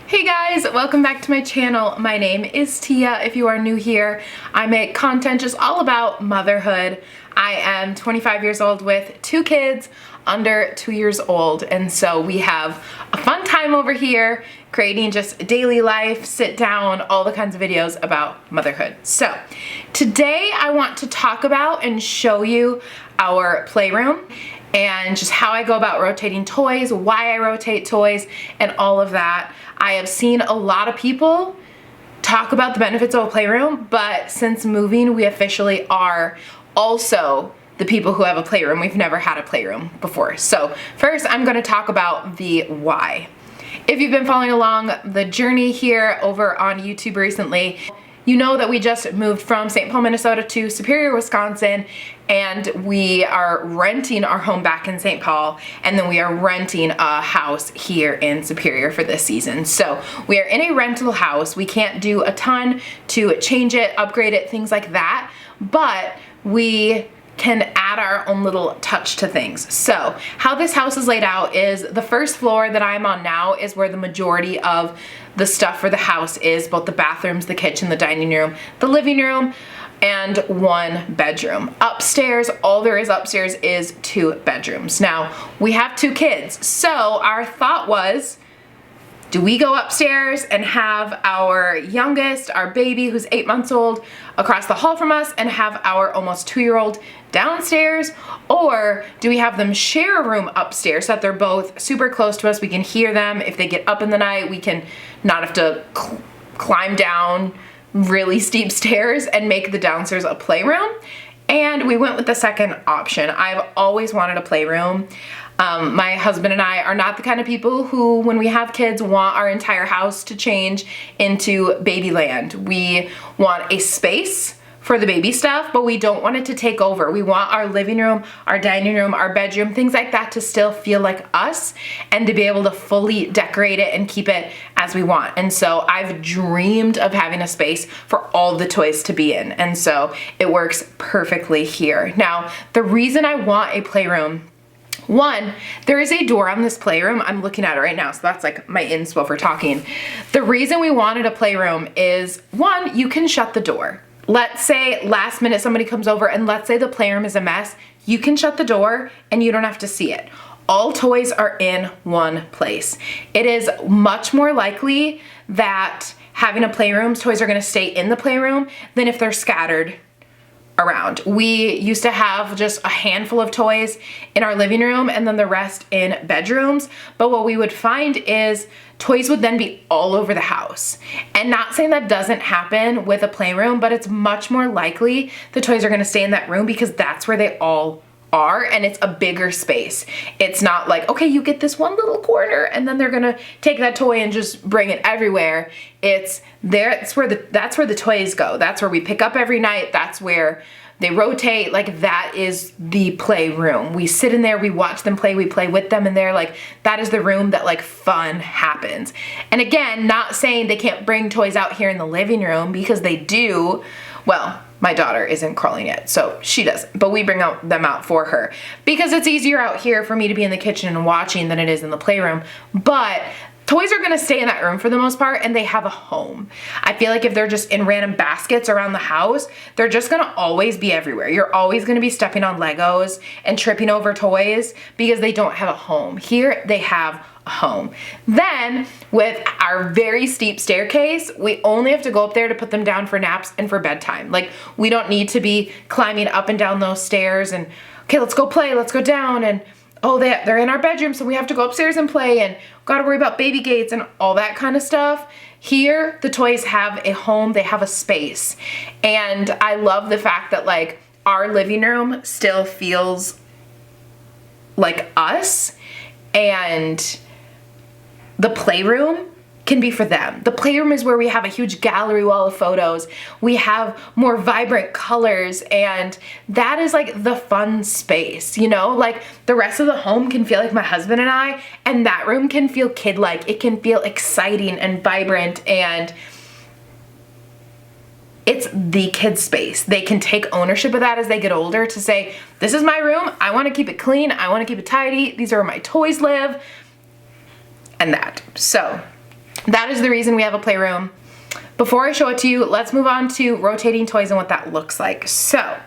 Hey guys, welcome back to my channel. My name is Tia. If you are new here, I make content just all about motherhood. I am 25 years old with 2 kids under 2 years old, and so we have a fun time over here creating just daily life, sit down, all the kinds of videos about motherhood. So today I want to talk about and show you our playroom and just how I go about rotating toys, why I rotate toys, and all of that. I have seen a lot of people talk about the benefits of a playroom, but since moving, we officially are also the people who have a playroom. We've never had a playroom before. So first, I'm gonna talk about the why. If you've been following along the journey here over on YouTube recently, you know that we just moved from St. Paul, Minnesota to Superior, Wisconsin, and we are renting our home back in St. Paul, and then we are renting a house here in Superior for this season. So we are in a rental house. We can't do a ton to change it, upgrade it, things like that, but we can add our own little touch to things. So how this house is laid out is the first floor that I'm on now is where the majority of the stuff for the house is, both the bathrooms, the kitchen, the dining room, the living room, and 1 bedroom. Upstairs, all there is upstairs is 2 bedrooms. Now, we have 2 kids, so our thought was, do we go upstairs and have our youngest, our baby who's 8 months old, across the hall from us and have our almost 2-year-old downstairs? Or do we have them share a room upstairs so that they're both super close to us? We can hear them. If they get up in the night, we can not have to climb down really steep stairs and make the downstairs a playroom. And we went with the second option. I've always wanted a playroom. My husband and I are not the kind of people who, when we have kids, want our entire house to change into babyland. We want a space for the baby stuff, but we don't want it to take over. We want our living room, our dining room, our bedroom, things like that to still feel like us and to be able to fully decorate it and keep it as we want. And so I've dreamed of having a space for all the toys to be in. And so it works perfectly here. Now, the reason I want a playroom, one, there is a door on this playroom. I'm looking at it right now, so that's like my inspo for talking. The reason we wanted a playroom is, one, you can shut the door. Let's say last minute somebody comes over and let's say the playroom is a mess. You can shut the door and you don't have to see it. All toys are in one place. It is much more likely that having a playroom, toys are gonna stay in the playroom than if they're scattered around. We used to have just a handful of toys in our living room and then the rest in bedrooms. But what we would find is toys would then be all over the house. And not saying that doesn't happen with a playroom, but it's much more likely the toys are gonna stay in that room because that's where they all are, and it's a bigger space. It's not like, okay, you get this one little corner and then they're gonna take that toy and just bring it everywhere. It's there, that's where the toys go. That's where we pick up every night. That's where they rotate. Like, that is the playroom. We sit in there, we watch them play, we play with them in there. Like, that is the room that like fun happens. And again, not saying they can't bring toys out here in the living room, because they do. Well, my daughter isn't crawling yet, so she doesn't, but we bring them out for her because it's easier out here for me to be in the kitchen and watching than it is in the playroom. But toys are gonna stay in that room for the most part, and they have a home. I feel like if they're just in random baskets around the house, they're just gonna always be everywhere. You're always gonna be stepping on Legos and tripping over toys because they don't have a home. Here, they have a home. Then, with our very steep staircase, we only have to go up there to put them down for naps and for bedtime. Like, we don't need to be climbing up and down those stairs and, okay, let's go play, let's go down, and oh, they're in our bedroom, so we have to go upstairs and play, and gotta worry about baby gates and all that kind of stuff. Here, the toys have a home, they have a space. And I love the fact that like our living room still feels like us, and the playroom can be for them. The playroom is where we have a huge gallery wall of photos. We have more vibrant colors, and that is like the fun space, you know? Like, the rest of the home can feel like my husband and I, and that room can feel kid-like. It can feel exciting and vibrant, and it's the kid space. They can take ownership of that as they get older to say, this is my room, I wanna keep it clean, I wanna keep it tidy, these are where my toys live, and that. So that is the reason we have a playroom. Before I show it to you, let's move on to rotating toys and what that looks like. So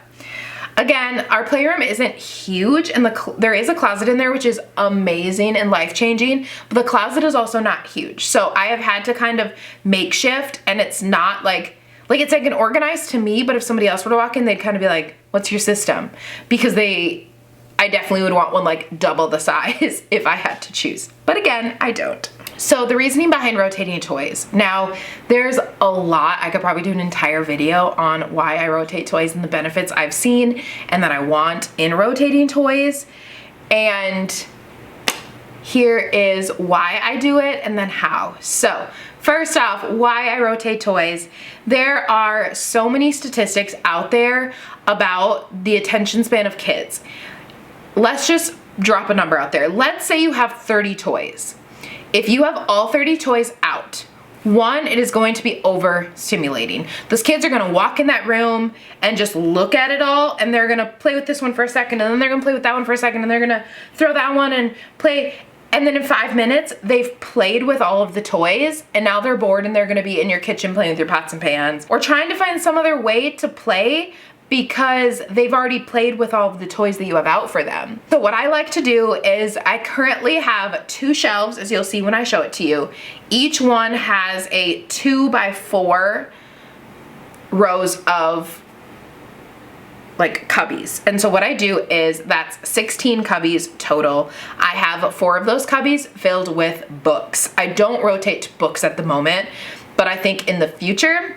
again, our playroom isn't huge, and there is a closet in there, which is amazing and life-changing, but the closet is also not huge. So I have had to kind of makeshift, and it's not like it's like an organized to me, but if somebody else were to walk in, they'd kind of be like, what's your system? Because I definitely would want one like double the size if I had to choose. But again, I don't. So the reasoning behind rotating toys. Now, there's a lot. I could probably do an entire video on why I rotate toys and the benefits I've seen and that I want in rotating toys. And here is why I do it and then how. So first off, why I rotate toys. There are so many statistics out there about the attention span of kids. Let's just drop a number out there. Let's say you have 30 toys. If you have all 30 toys out, one, it is going to be overstimulating. Those kids are gonna walk in that room and just look at it all, and they're gonna play with this one for a second, and then they're gonna play with that one for a second, and they're gonna throw that one and play. And then in 5 minutes, they've played with all of the toys, and now they're bored and they're gonna be in your kitchen playing with your pots and pans, or trying to find some other way to play because they've already played with all of the toys that you have out for them. So what I like to do is I currently have 2 shelves, as you'll see when I show it to you. Each one has a 2x4 rows of like cubbies. And so what I do is that's 16 cubbies total. I have 4 of those cubbies filled with books. I don't rotate books at the moment, but I think in the future,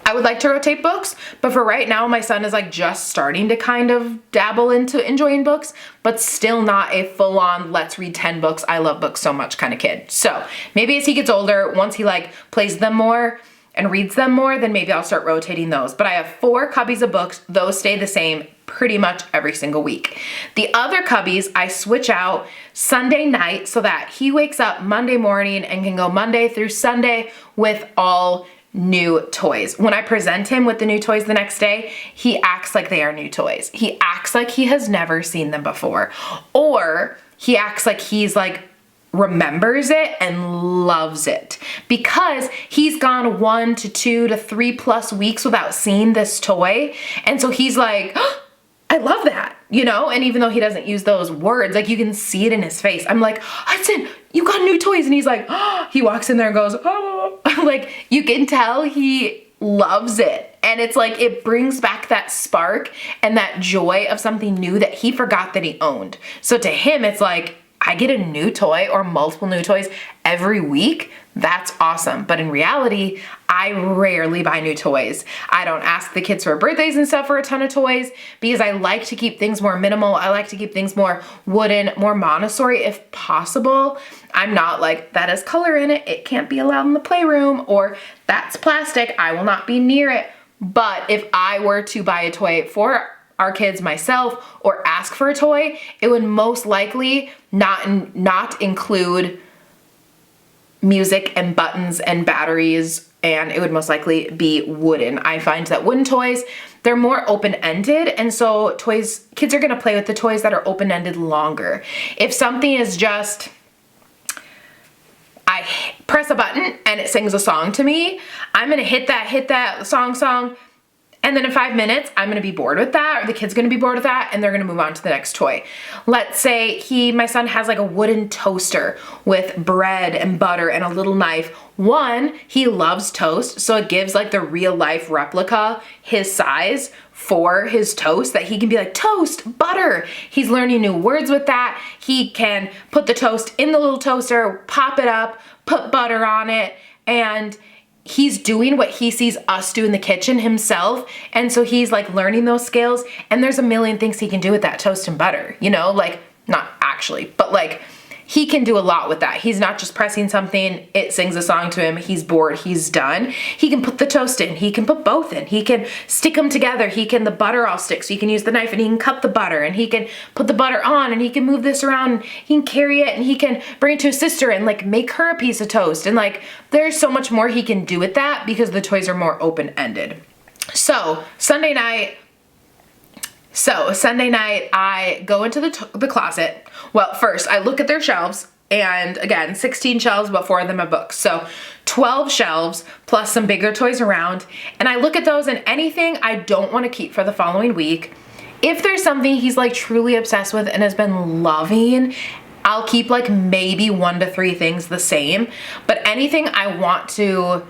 I would like to rotate books, but for right now, my son is like just starting to kind of dabble into enjoying books, but still not a full-on, let's read 10 books, I love books so much kind of kid. So maybe as he gets older, once he like plays them more and reads them more, then maybe I'll start rotating those. But I have 4 cubbies of books. Those stay the same pretty much every single week. The other cubbies I switch out Sunday night so that he wakes up Monday morning and can go Monday through Sunday with all new toys. When I present him with the new toys the next day, he acts like they are new toys. He acts like he has never seen them before. Or he acts like he's like remembers it and loves it because he's gone 1 to 2 to 3+ weeks without seeing this toy. And so he's like, oh, I love that, you know? And even though he doesn't use those words, like you can see it in his face. I'm like, Hudson, you got new toys. And he's like, oh, he walks in there and goes, oh. Like you can tell he loves it. And it's like, it brings back that spark and that joy of something new that he forgot that he owned. So to him, it's like, I get a new toy or multiple new toys every week. That's awesome. But in reality, I rarely buy new toys. I don't ask the kids for birthdays and stuff for a ton of toys because I like to keep things more minimal. I like to keep things more wooden, more Montessori if possible. I'm not like, that has color in it, it can't be allowed in the playroom, or that's plastic, I will not be near it. But if I were to buy a toy for our kids myself or ask for a toy, it would most likely not include music and buttons and batteries, and it would most likely be wooden. I find that wooden toys, they're more open-ended, and so kids are gonna play with the toys that are open-ended longer. If something is just, I press a button and it sings a song to me, I'm gonna hit that song, and then in 5 minutes, I'm gonna be bored with that, or the kid's gonna be bored with that, and they're gonna move on to the next toy. Let's say my son has like a wooden toaster with bread and butter and a little knife. One, he loves toast, so it gives like the real life replica his size for his toast that he can be like, toast, butter. He's learning new words with that. He can put the toast in the little toaster, pop it up, put butter on it, and he's doing what he sees us do in the kitchen himself. And so he's like learning those skills, and there's a million things he can do with that toast and butter, you know, like not actually, but like he can do a lot with that. He's not just pressing something, it sings a song to him, he's bored, he's done. He can put the toast in, he can put both in, he can stick them together, the butter all sticks, so he can use the knife and he can cut the butter, and he can put the butter on, and he can move this around, and he can carry it, and he can bring it to his sister and like make her a piece of toast. And like there's so much more he can do with that because the toys are more open-ended. So Sunday night, I go into the closet. Well, first I look at their shelves and again, 16 shelves, but 4 of them are books. So 12 shelves plus some bigger toys around. And I look at those, and anything I don't want to keep for the following week, if there's something he's like truly obsessed with and has been loving, I'll keep like maybe 1 to 3 things the same. But anything I want to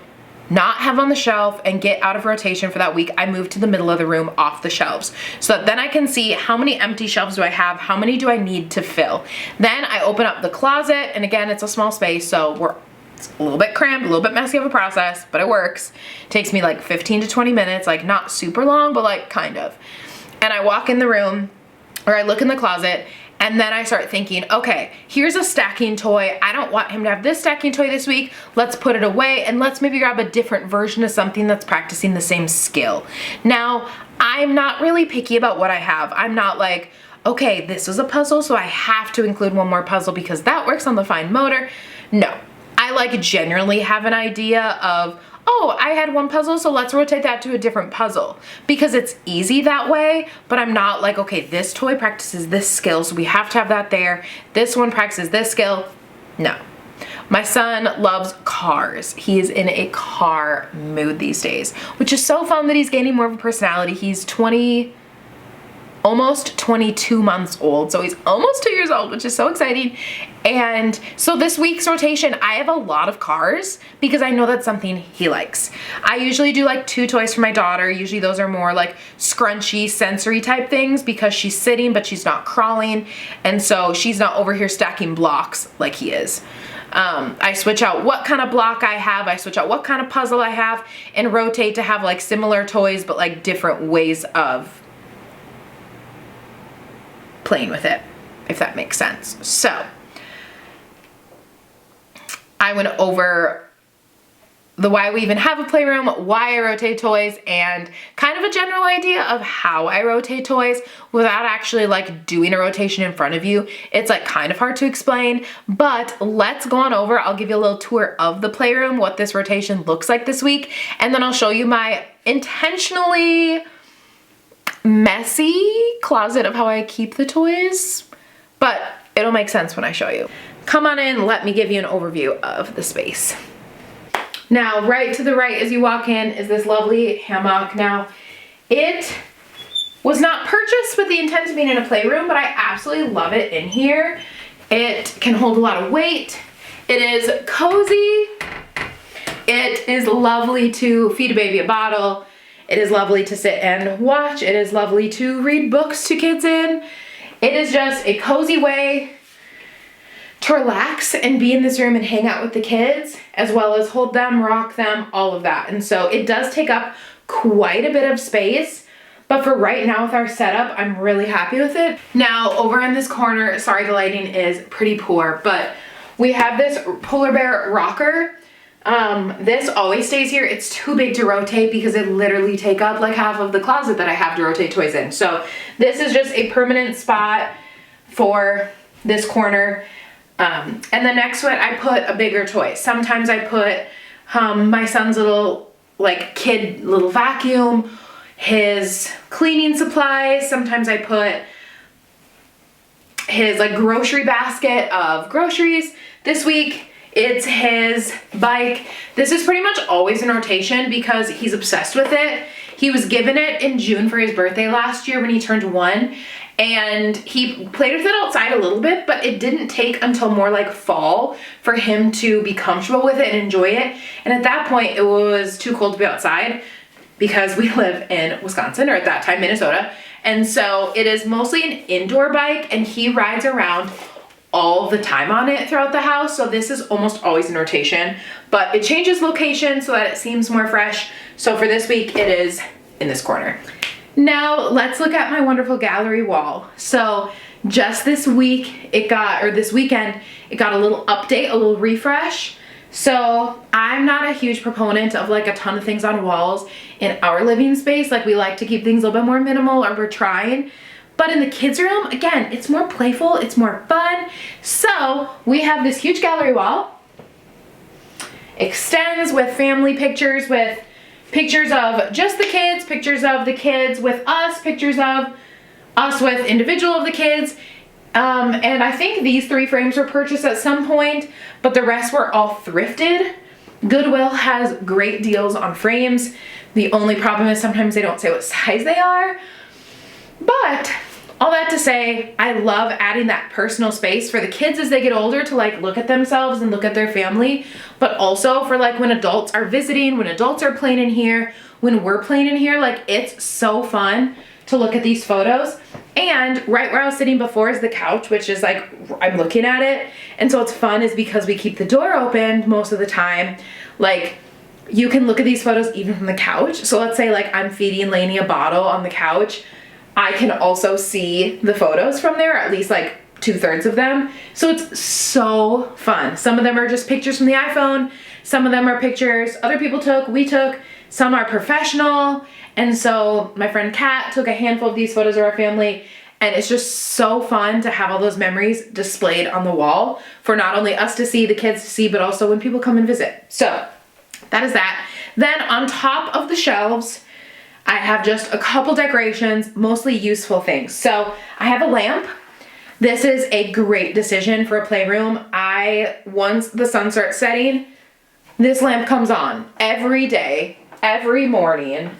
not have on the shelf and get out of rotation for that week, I move to the middle of the room off the shelves, so that then I can see how many empty shelves do I have, how many do I need to fill. Then I open up the closet, and again, it's a small space, so it's a little bit cramped, a little bit messy of a process, but it works. It takes me like 15 to 20 minutes, like not super long, but like kind of. And I walk in the room, or I look in the closet, and then I start thinking, okay, here's a stacking toy. I don't want him to have this stacking toy this week. Let's put it away, and let's maybe grab a different version of something that's practicing the same skill. Now, I'm not really picky about what I have. I'm not like, okay, this is a puzzle, so I have to include 1 more puzzle because that works on the fine motor. No, I like generally have an idea of, oh, I had 1 puzzle, so let's rotate that to a different puzzle, because it's easy that way. But I'm not like, okay, this toy practices this skill, so we have to have that there. This one practices this skill. No. My son loves cars. He is in a car mood these days, which is so fun that he's gaining more of a personality. He's almost 22 months old, so he's almost 2 years old, which is so exciting. And so this week's rotation, I have a lot of cars because I know that's something he likes. I usually do like 2 toys for my daughter. Usually those are more like scrunchy, sensory type things because she's sitting but she's not crawling, and so she's not over here stacking blocks like he is. I switch out what kind of block I have, I switch out what kind of puzzle I have, and rotate to have like similar toys but like different ways of playing with it, if that makes sense. So I went over the why we even have a playroom, why I rotate toys, and kind of a general idea of how I rotate toys without actually like doing a rotation in front of you. It's like kind of hard to explain, but let's go on over. I'll give you a little tour of the playroom, what this rotation looks like this week, and then I'll show you my intentionally messy closet of how I keep the toys, but it'll make sense when I show you. Come on in, let me give you an overview of the space. Now, right to the right as you walk in is this lovely hammock. Now, it was not purchased with the intent of being in a playroom, but I absolutely love it in here. It can hold a lot of weight. It is cozy. It is lovely to feed a baby a bottle. It is lovely to sit and watch. It is lovely to read books to kids in. It is just a cozy way to relax and be in this room and hang out with the kids, as well as hold them, rock them, all of that. And so it does take up quite a bit of space, but for right now with our setup, I'm really happy with it. Now over in this corner, sorry the lighting is pretty poor, but we have this polar bear rocker. This always stays here. It's too big to rotate because it literally take up like half of the closet that I have to rotate toys in. So this is just a permanent spot for this corner. And then next to it, I put a bigger toy. Sometimes I put my son's little like kid little vacuum, his cleaning supplies. Sometimes I put his like grocery basket of groceries. This week, it's his bike. This is pretty much always in rotation because he's obsessed with it. He was given it in June for his birthday last year when he turned 1, and he played with it outside a little bit, but it didn't take until more like fall for him to be comfortable with it and enjoy it. And at that point, it was too cold to be outside because we live in Wisconsin, or at that time, Minnesota. And so it is mostly an indoor bike, and he rides around all the time on it throughout the house. So this is almost always in rotation, but it changes location so that it seems more fresh. So for this week, it is in this corner. Now let's look at my wonderful gallery wall. So just this week, this weekend, it got a little update, a little refresh. So I'm not a huge proponent of like a ton of things on walls in our living space. Like we like to keep things a little bit more minimal, or we're trying. But in the kids' room, again, it's more playful, it's more fun. So we have this huge gallery wall. Extends with family pictures, with pictures of just the kids, pictures of the kids with us, pictures of us with individual of the kids. And I think these 3 frames were purchased at some point, but the rest were all thrifted. Goodwill has great deals on frames. The only problem is sometimes they don't say what size they are. But all that to say, I love adding that personal space for the kids as they get older to like look at themselves and look at their family, but also for like when adults are visiting, when adults are playing in here, when we're playing in here, like it's so fun to look at these photos. And right where I was sitting before is the couch, which is like, I'm looking at it. And so what's fun is because we keep the door open most of the time, like you can look at these photos even from the couch. So let's say like I'm feeding Lainey a bottle on the couch. I can also see the photos from there, at least like 2/3 of them. So it's so fun. Some of them are just pictures from the iPhone. Some of them are pictures other people took, we took. Some are professional. And so my friend Kat took a handful of these photos of our family, and it's just so fun to have all those memories displayed on the wall for not only us to see, the kids to see, but also when people come and visit. So that is that. Then on top of the shelves, I have just a couple decorations, mostly useful things. So I have a lamp. This is a great decision for a playroom. Once the sun starts setting, this lamp comes on every day, every morning,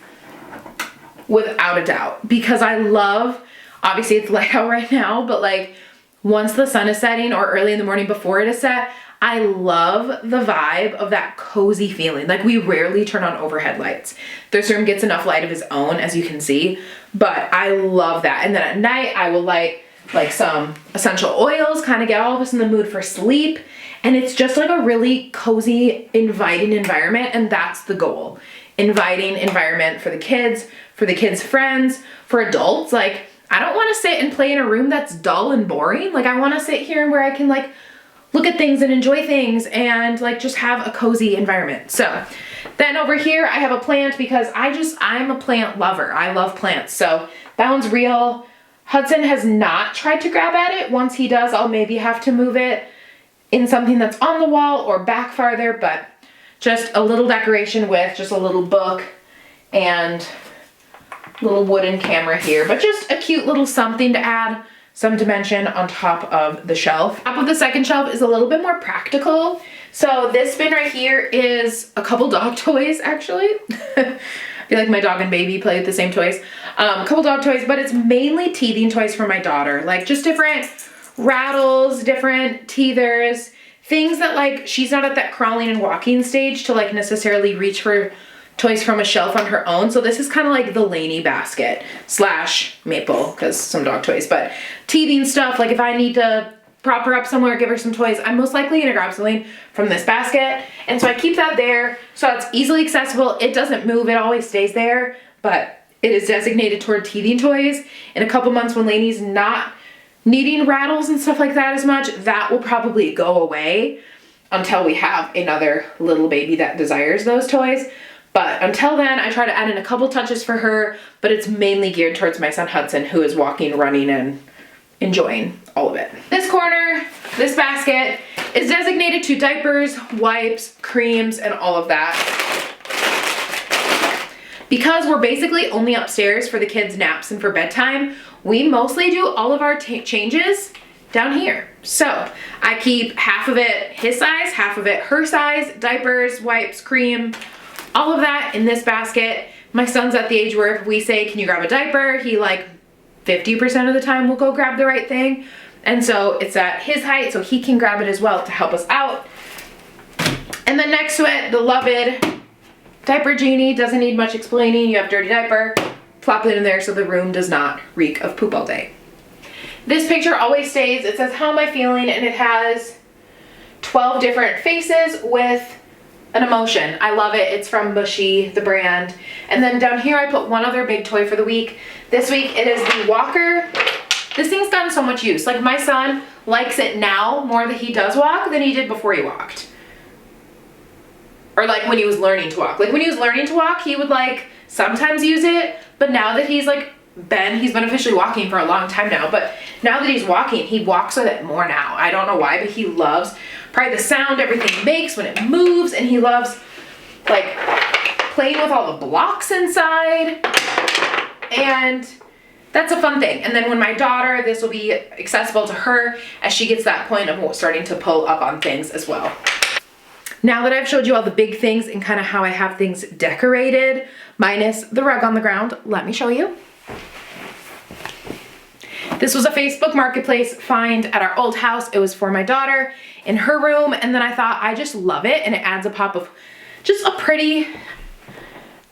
without a doubt, because I love, obviously it's light out right now, but like once the sun is setting or early in the morning before it is set, I love the vibe of that cozy feeling. Like we rarely turn on overhead lights. This room gets enough light of its own, as you can see, but I love that. And then at night I will light like some essential oils, kind of get all of us in the mood for sleep. And it's just like a really cozy, inviting environment. And that's the goal. Inviting environment for the kids' friends, for adults. Like I don't want to sit and play in a room that's dull and boring. Like I want to sit here where I can like look at things and enjoy things and like just have a cozy environment. So then over here I have a plant because I'm a plant lover. I love plants. So that one's real. Hudson has not tried to grab at it. Once he does, I'll maybe have to move it in something that's on the wall or back farther, but just a little decoration with just a little book and little wooden camera here, but just a cute little something to add some dimension on top of the shelf. Top of the second shelf is a little bit more practical. So this bin right here is a couple dog toys, actually. I feel like my dog and baby play with the same toys. A couple dog toys, but it's mainly teething toys for my daughter. Like just different rattles, different teethers, things that like she's not at that crawling and walking stage to like necessarily reach for toys from a shelf on her own. So this is kind of like the Lainey basket / Maple, because some dog toys, but teething stuff. Like if I need to prop her up somewhere, give her some toys, I'm most likely gonna grab something from this basket. And so I keep that there so it's easily accessible. It doesn't move, it always stays there, but it is designated toward teething toys. In a couple months when Lainey's not needing rattles and stuff like that as much, that will probably go away until we have another little baby that desires those toys. But until then, I try to add in a couple touches for her, but it's mainly geared towards my son Hudson, who is walking, running, and enjoying all of it. This corner, this basket, is designated to diapers, wipes, creams, and all of that. Because we're basically only upstairs for the kids' naps and for bedtime, we mostly do all of our changes down here. So I keep half of it his size, half of it her size, diapers, wipes, cream, all of that in this basket. My son's at the age where if we say, can you grab a diaper? He like 50% of the time will go grab the right thing. And so it's at his height so he can grab it as well to help us out. And then next to it, the loved Diaper Genie. Doesn't need much explaining. You have dirty diaper, plop it in there so the room does not reek of poop all day. This picture always stays. It says, how am I feeling? And it has 12 different faces with an emotion. I love it. It's from Bushy, the brand. And then down here I put one other big toy for the week. This week it is the walker. This thing's gotten so much use. Like my son likes it now more that he does walk than he did before he walked. Or like when he was learning to walk. Like when he was learning to walk, he would like sometimes use it, but now that he's like he's been officially walking for a long time now, but now that he's walking, he walks with it more now. I don't know why, but he loves probably the sound everything makes when it moves, and he loves like playing with all the blocks inside. And that's a fun thing. And then when my daughter, this will be accessible to her as she gets that point of starting to pull up on things as well. Now that I've showed you all the big things and kind of how I have things decorated, minus the rug on the ground, let me show you. This was a Facebook Marketplace find at our old house. It was for my daughter in her room, and then I thought I just love it, and it adds a pop of just a pretty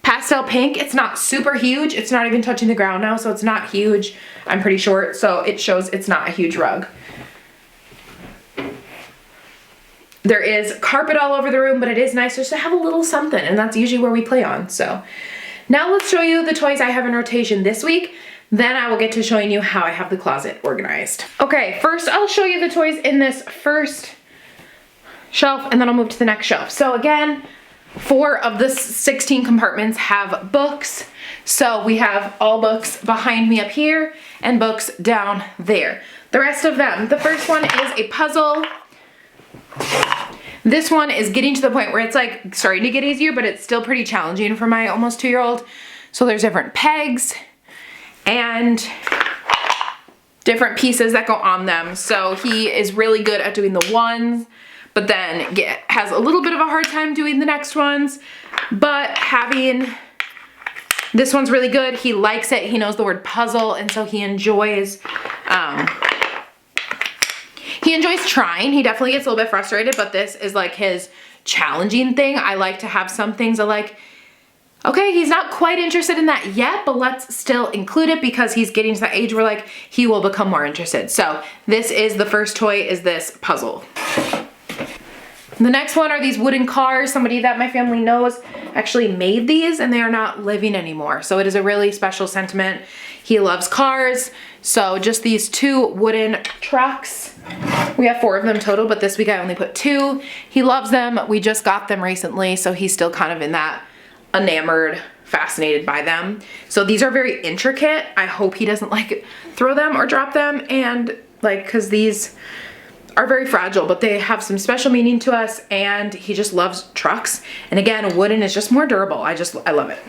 pastel pink. It's not super huge. It's not even touching the ground now, so it's not huge. I'm pretty short, so it shows it's not a huge rug. There is carpet all over the room, but it is nice just to have a little something, and that's usually where we play on. So now let's show you the toys I have in rotation this week. Then I will get to showing you how I have the closet organized. Okay, first I'll show you the toys in this first shelf, and then I'll move to the next shelf. So again, 4 of the 16 compartments have books. So we have all books behind me up here and books down there. The rest of them, the first one is a puzzle. This one is getting to the point where it's like starting to get easier, but it's still pretty challenging for my almost 2-year-old. So there's different pegs and different pieces that go on them. So he is really good at doing the ones, but then has a little bit of a hard time doing the next ones. But having this one's really good. He likes it. He knows the word puzzle, and so he enjoys trying. He definitely gets a little bit frustrated, but this is like his challenging thing. I like to have some things that like, okay, he's not quite interested in that yet, but let's still include it because he's getting to that age where like he will become more interested. So this is the first toy, is this puzzle. The next one are these wooden cars. Somebody that my family knows actually made these, and they are not living anymore. So it is a really special sentiment. He loves cars. So just these 2 wooden trucks. We have 4 of them total, but this week I only put 2. He loves them. We just got them recently, so he's still kind of in that enamored, fascinated by them. So these are very intricate. I hope he doesn't like throw them or drop them, and like, cause these are very fragile, but they have some special meaning to us, and he just loves trucks. And again, wooden is just more durable. I love it.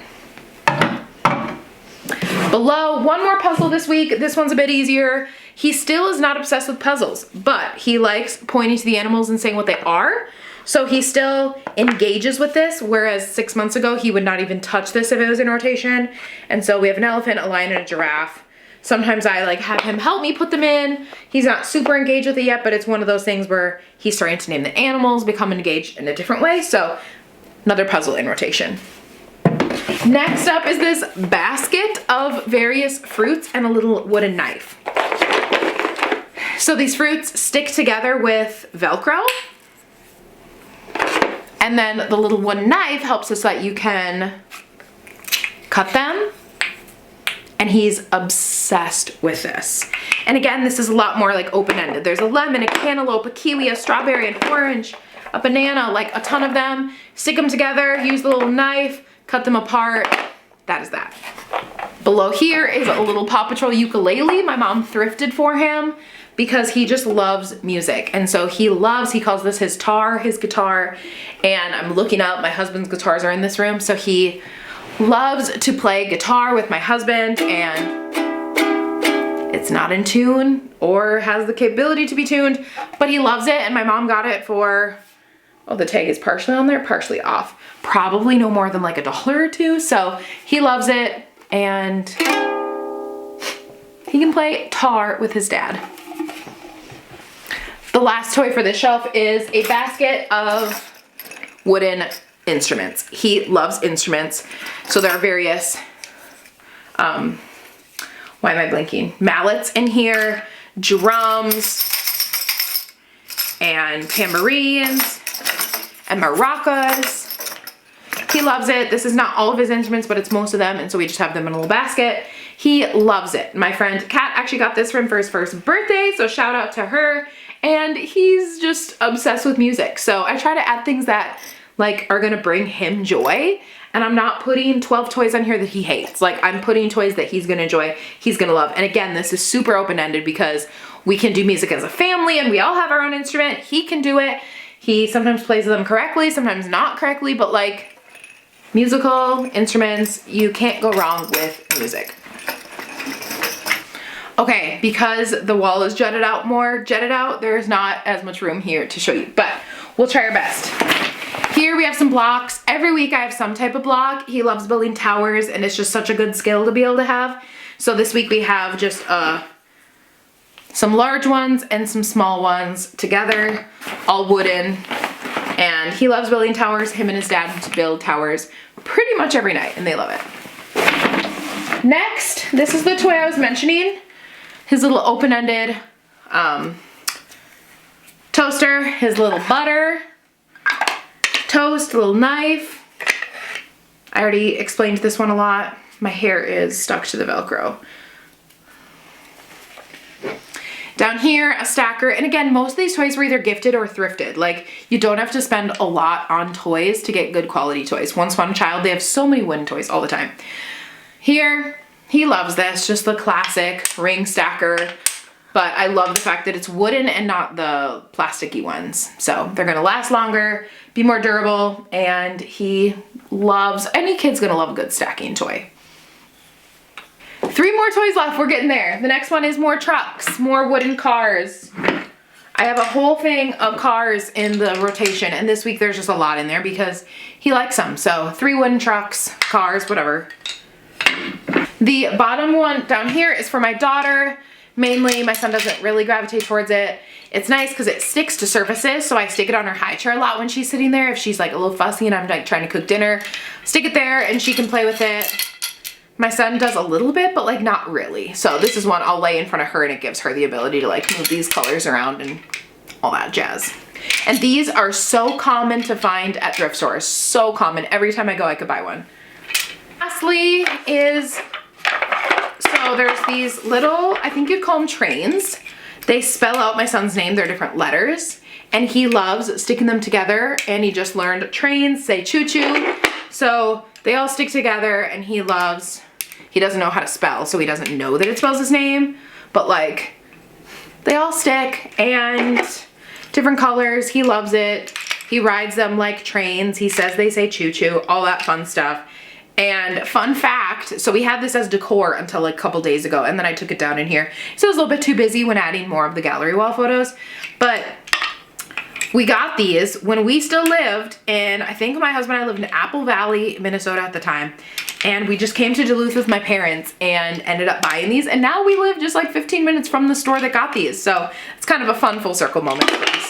Below, one more puzzle this week. This one's a bit easier. He still is not obsessed with puzzles, but he likes pointing to the animals and saying what they are. So he still engages with this, whereas 6 months ago, he would not even touch this if it was in rotation. And so we have an elephant, a lion, and a giraffe. Sometimes I like have him help me put them in. He's not super engaged with it yet, but it's one of those things where he's starting to name the animals, become engaged in a different way. So another puzzle in rotation. Next up is this basket of various fruits and a little wooden knife. So these fruits stick together with Velcro. And then the little wooden knife helps us so that you can cut them. And he's obsessed with this. And again, this is a lot more like open-ended. There's a lemon, a cantaloupe, a kiwi, a strawberry, an orange, a banana, like a ton of them. Stick them together, use the little knife, cut them apart. That is that. Below here is a little Paw Patrol ukulele my mom thrifted for him because he just loves music. And so he calls this his tar, his guitar. And I'm looking up, my husband's guitars are in this room. So he loves to play guitar with my husband, and it's not in tune or has the capability to be tuned, but he loves it. And my mom got it for, oh, the tag is partially on there, partially off. Probably no more than like $1 or $2. So he loves it, and he can play tar with his dad. The last toy for this shelf is a basket of wooden instruments. He loves instruments. So there are various, why am I blinking? Mallets in here, drums, and tambourines, and maracas. He loves it. This is not all of his instruments, but it's most of them, and so we just have them in a little basket. He loves it. My friend Kat actually got this for him for his first birthday, so shout out to her. And he's just obsessed with music. So I try to add things that like are gonna bring him joy, and I'm not putting 12 toys on here that he hates. Like, I'm putting toys that he's gonna enjoy, he's gonna love. And again, this is super open-ended because we can do music as a family and we all have our own instrument. He can do it. He sometimes plays them correctly, sometimes not correctly, but like musical instruments, you can't go wrong with music. Okay, because the wall is jutted out, there's not as much room here to show you, but we'll try our best. Here we have some blocks. Every week I have some type of block. He loves building towers, and it's just such a good skill to be able to have. So this week we have just some large ones and some small ones together, all wooden. And he loves building towers. Him and his dad build towers pretty much every night, and they love it. Next, this is the toy I was mentioning. His little open-ended toaster, his little butter, toast, little knife. I already explained this one a lot. My hair is stuck to the Velcro. Down here, a stacker, and again, most of these toys were either gifted or thrifted. Like, you don't have to spend a lot on toys to get good quality toys. Once Upon a Child, they have so many wooden toys all the time. Here, he loves this, just the classic ring stacker, but I love the fact that it's wooden and not the plasticky ones. So they're gonna last longer, be more durable, and he loves, any kid's gonna love a good stacking toy. 3 more toys left, we're getting there. The next one is more trucks, more wooden cars. I have a whole thing of cars in the rotation, and this week there's just a lot in there because he likes them. So 3 wooden trucks, cars, whatever. The bottom one down here is for my daughter. Mainly, my son doesn't really gravitate towards it. It's nice because it sticks to surfaces, so I stick it on her high chair a lot when she's sitting there. If she's like a little fussy and I'm like trying to cook dinner, stick it there and she can play with it. My son does a little bit, but like not really. So this is one I'll lay in front of her, and it gives her the ability to like move these colors around and all that jazz. And these are so common to find at thrift stores. So common. Every time I go, I could buy one. Lastly is, so there's these little, I think you'd call them trains. They spell out my son's name. They're different letters, and he loves sticking them together, and he just learned trains say choo-choo. So they all stick together, and he loves, he doesn't know how to spell, so he doesn't know that it spells his name, but like they all stick and different colors. He loves it. He rides them like trains. He says they say choo-choo, all that fun stuff. And fun fact, so we had this as decor until like a couple days ago, and then I took it down in here. So I was a little bit too busy when adding more of the gallery wall photos, but we got these when we still lived in, I think my husband and I lived in Apple Valley, Minnesota at the time, and we just came to Duluth with my parents and ended up buying these, and now we live just like 15 minutes from the store that got these, so it's kind of a fun full circle moment for us.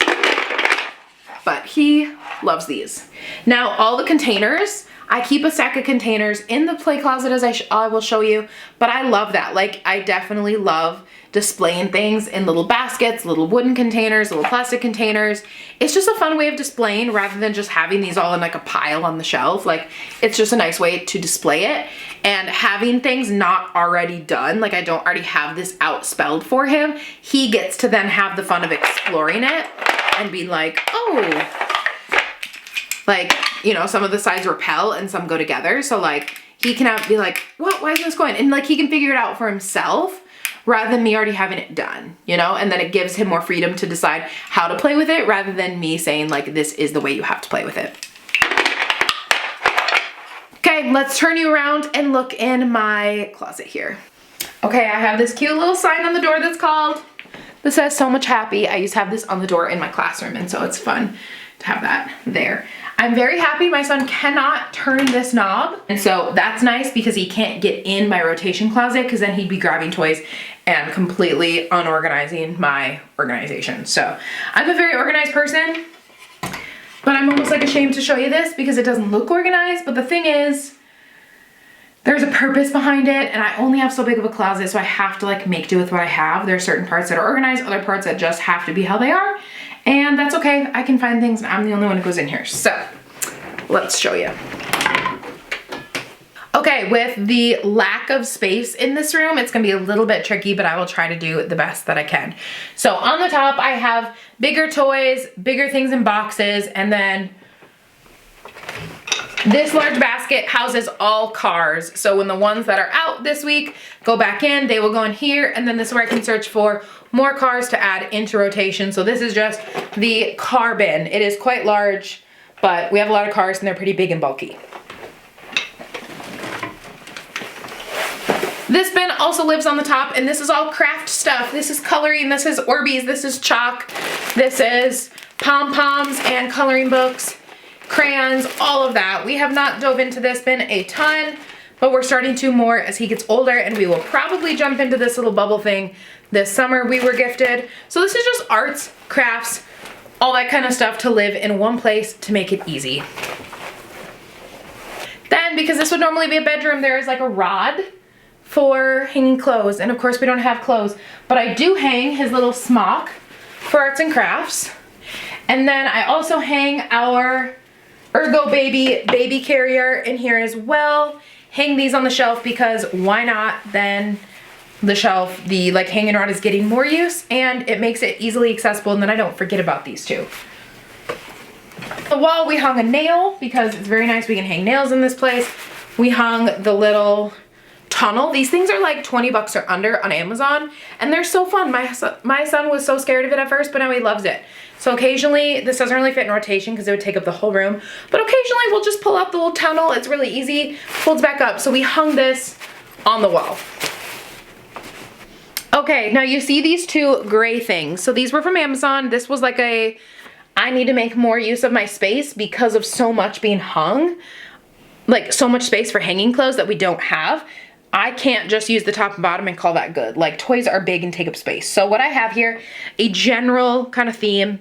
But he loves these. Now all the containers, I keep a stack of containers in the play closet as I will show you, but I love that. Like, I definitely love displaying things in little baskets, little wooden containers, little plastic containers. It's just a fun way of displaying rather than just having these all in like a pile on the shelf. Like, it's just a nice way to display it, and having things not already done, like I don't already have this out spelled for him, he gets to then have the fun of exploring it and being like, oh, like, you know, some of the sides repel and some go together. So like he can be like, what, why is this going? And like he can figure it out for himself rather than me already having it done, you know? And then it gives him more freedom to decide how to play with it rather than me saying like, this is the way you have to play with it. Okay, let's turn you around and look in my closet here. Okay, I have this cute little sign on the door that says so much happy. I used to have this on the door in my classroom, and so it's fun to have that there. I'm very happy my son cannot turn this knob, and so that's nice because he can't get in my rotation closet, because then he'd be grabbing toys and completely unorganizing my organization. So I'm a very organized person, but I'm almost like ashamed to show you this because it doesn't look organized. But the thing is, there's a purpose behind it, and I only have so big of a closet, so I have to like make do with what I have. There are certain parts that are organized, other parts that just have to be how they are. And that's okay, I can find things, and I'm the only one who goes in here. So let's show you. Okay, with the lack of space in this room, it's gonna be a little bit tricky, but I will try to do the best that I can. So on the top, I have bigger toys, bigger things in boxes, and then this large basket houses all cars. So when the ones that are out this week go back in, they will go in here, and then this is where I can search for more cars to add into rotation. So this is just the car bin. It is quite large, but we have a lot of cars and they're pretty big and bulky. This bin also lives on the top, and this is all craft stuff. This is coloring, this is Orbeez, this is chalk, this is pom-poms and coloring books, crayons, all of that. We have not dove into this bin a ton, but we're starting to more as he gets older, and we will probably jump into this little bubble thing this summer we were gifted. So this is just arts, crafts, all that kind of stuff to live in one place to make it easy. Then, because this would normally be a bedroom, there is like a rod for hanging clothes, and of course we don't have clothes, but I do hang his little smock for arts and crafts. And then I also hang our Ergo baby carrier in here as well. Hang these on the shelf because why not? Then the shelf, the like hanging rod is getting more use, and it makes it easily accessible, and then I don't forget about these two. The wall, we hung a nail because it's very nice. We can hang nails in this place. We hung the little tunnel. These things are like 20 bucks or under on Amazon, and they're so fun. My son was so scared of it at first, but now he loves it. So occasionally, this doesn't really fit in rotation because it would take up the whole room, but occasionally we'll just pull out the little tunnel. It's really easy, folds back up. So we hung this on the wall. Okay, now you see these two gray things. So these were from Amazon. This was like a, I need to make more use of my space because of so much being hung, like so much space for hanging clothes that we don't have. I can't just use the top and bottom and call that good. Like, toys are big and take up space. So what I have here, a general kind of theme,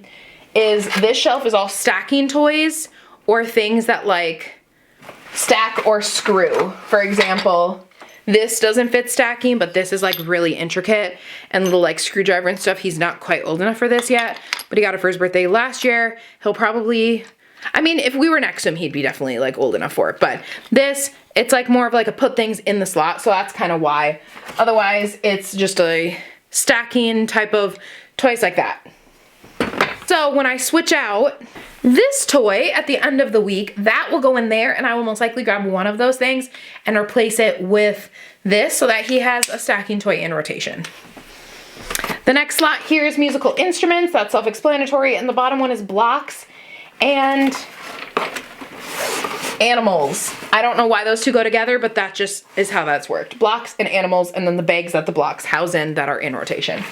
is this shelf is all stacking toys or things that like stack or screw. For example, this doesn't fit stacking, but this is like really intricate and little like screwdriver and stuff. He's not quite old enough for this yet, but he got it for his birthday last year. He'll probably, I mean, if we were next to him, he'd be definitely like old enough for it. But this, it's like more of like a put things in the slot. So that's kind of why. Otherwise, it's just a stacking type of toys like that. So when I switch out this toy at the end of the week, that will go in there, and I will most likely grab one of those things and replace it with this so that he has a stacking toy in rotation. The next slot here is musical instruments. That's self-explanatory. And the bottom one is blocks and animals. I don't know why those two go together, but that just is how that's worked. Blocks and animals, and then the bags that the blocks house in that are in rotation.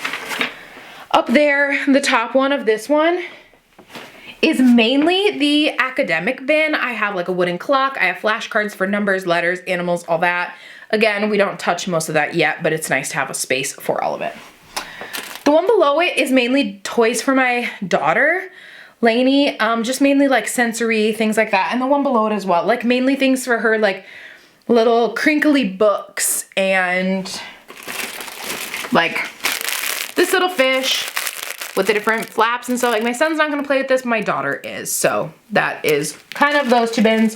Up there, the top one of this one is mainly the academic bin. I have like a wooden clock. I have flashcards for numbers, letters, animals, all that. Again, we don't touch most of that yet, but it's nice to have a space for all of it. The one below it is mainly toys for my daughter, Lainey, just mainly like sensory, things like that. And the one below it as well, like mainly things for her, like little crinkly books and like this little fish with the different flaps and stuff. Like, my son's not gonna play with this, but my daughter is. So that is kind of those two bins.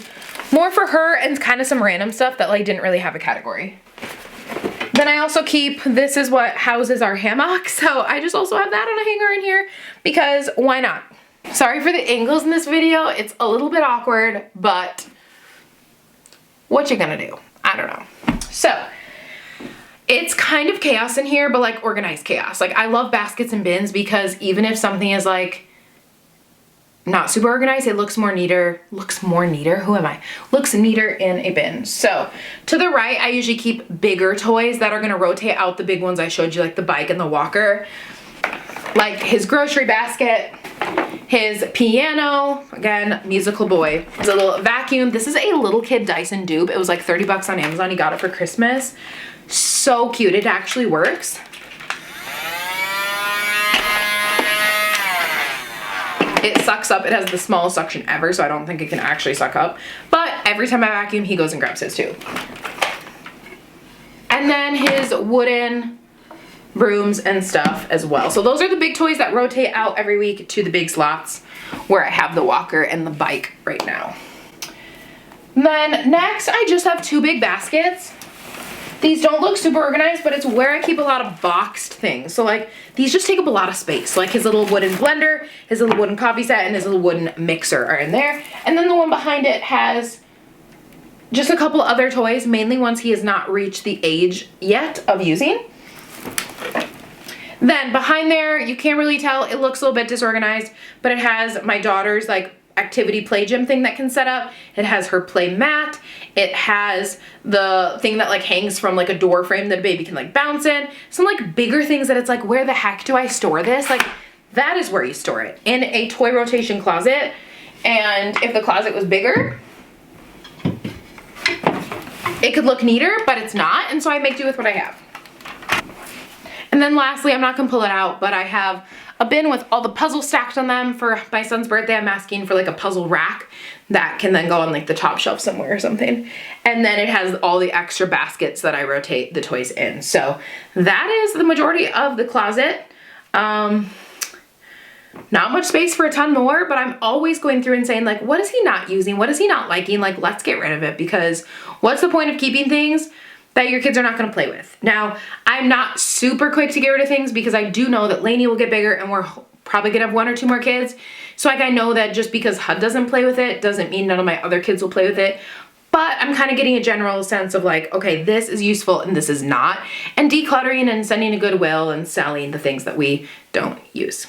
More for her and kind of some random stuff that like didn't really have a category. Then I also keep, this is what houses our hammock. So I just also have that on a hanger in here because why not? Sorry for the angles in this video. It's a little bit awkward, but what you gonna do? I don't know. So it's kind of chaos in here, but like organized chaos. Like, I love baskets and bins because even if something is like not super organized, it looks more neater. Looks neater in a bin. So to the right, I usually keep bigger toys that are gonna rotate out the big ones I showed you, like the bike and the walker. Like his grocery basket, his piano, again, musical boy. His little vacuum. This is a little kid Dyson dupe. It was like 30 bucks on Amazon. He got it for Christmas. So cute. It actually works. It sucks up. It has the smallest suction ever, so I don't think it can actually suck up. But every time I vacuum, he goes and grabs his too. And then his wooden brooms and stuff as well. So those are the big toys that rotate out every week to the big slots where I have the walker and the bike right now. Then next, I just have two big baskets. These don't look super organized, but it's where I keep a lot of boxed things. So like, these just take up a lot of space. Like his little wooden blender, his little wooden coffee set, and his little wooden mixer are in there. And then the one behind it has just a couple other toys, mainly ones he has not reached the age yet of using. Then behind there, you can't really tell, it looks a little bit disorganized, but it has my daughter's like activity play gym thing that can set up. It has her play mat. It has the thing that like hangs from like a door frame that a baby can like bounce in. Some like bigger things that it's like, where the heck do I store this? Like that is where you store it, in a toy rotation closet. And if the closet was bigger, it could look neater, but it's not. And so I make do with what I have. And then lastly, I'm not gonna pull it out, but I have a bin with all the puzzles stacked on them. For my son's birthday, I'm asking for like a puzzle rack that can then go on like the top shelf somewhere or something. And then it has all the extra baskets that I rotate the toys in. So that is the majority of the closet. Not much space for a ton more, but I'm always going through and saying like, what is he not using? What is he not liking? Like, let's get rid of it, because what's the point of keeping things that your kids are not gonna play with? Now, I'm not super quick to get rid of things because I do know that Lainey will get bigger and we're probably gonna have 1 or 2 more kids. So like I know that just because Hud doesn't play with it doesn't mean none of my other kids will play with it. But I'm kind of getting a general sense of like, okay, this is useful and this is not. And decluttering and sending to Goodwill and selling the things that we don't use.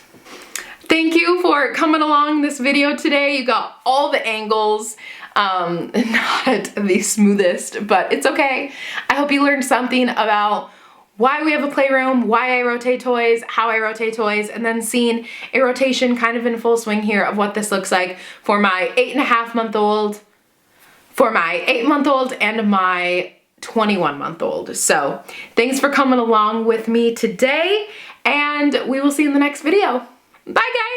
Thank you for coming along this video today. You got all the angles. Not the smoothest, but it's okay. I hope you learned something about why we have a playroom, why I rotate toys, how I rotate toys, and then seeing a rotation kind of in full swing here of what this looks like for my 8.5-month-old, for my 8-month-old, and my 21-month-old. So thanks for coming along with me today, and we will see you in the next video. Bye guys!